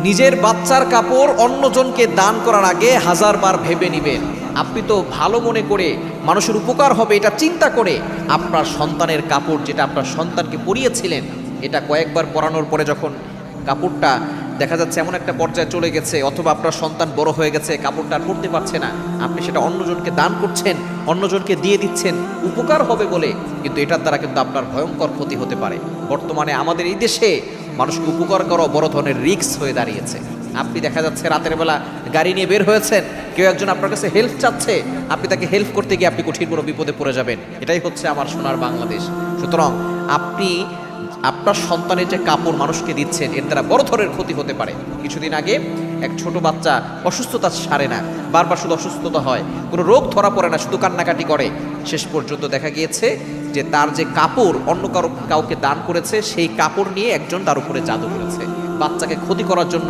নিজের বাচ্চার কাপড় অন্যজনকে দান করার আগে হাজারবার ভেবে নেবেন। আপনি তো ভালো মনে করে মানুষের উপকার হবে এটা চিন্তা করে আপনার সন্তানের কাপড়, যেটা আপনার সন্তানকে পরিয়েছিলেন, এটা কয়েকবার পরানোর পরে যখন কাপড়টা দেখা যাচ্ছে এমন একটা পর্যায়ে চলে গেছে, অথবা আপনার সন্তান বড় হয়ে গেছে, কাপড়টা আর পরতে পারছে না, আপনি সেটা অন্যজনকে দান করছেন, অন্যজনকে দিয়ে দিচ্ছেন উপকার হবে বলে, কিন্তু এটার দ্বারা কিন্তু আপনার ভয়ঙ্কর ক্ষতি হতে পারে। বর্তমানে আমাদের এই দেশে মানুষকে উপকার করা বড় ধরনের রিস্ক হয়ে দাঁড়িয়েছে। আপনি দেখা যাচ্ছে রাতের বেলা গাড়ি নিয়ে বের হয়েছেন, কেউ একজন আপনার কাছে হেল্প চাচ্ছে, আপনি তাকে হেল্প করতে গিয়ে আপনি কঠিন কোনো বিপদে পড়ে যাবেন। এটাই হচ্ছে আমার সোনার বাংলাদেশ। সুতরাং আপনি আপনার সন্তানের যে কাপড় মানুষকে দিচ্ছেন, এর দ্বারা বড় ধরনের ক্ষতি হতে পারে। কিছুদিন আগে এক ছোট বাচ্চা অসুস্থতা সারে না, বারবার শুধু অসুস্থতা হয়, কোনো রোগ ধরা পড়ে না, শুধু কান্নাকাটি করে। শেষ পর্যন্ত দেখা গিয়েছে যে তার যে কাপড় অন্য কাউকে দান করেছে, সেই কাপড় নিয়ে একজন তার উপরে জাদু করেছে। বাচ্চাকে ক্ষতি করার জন্য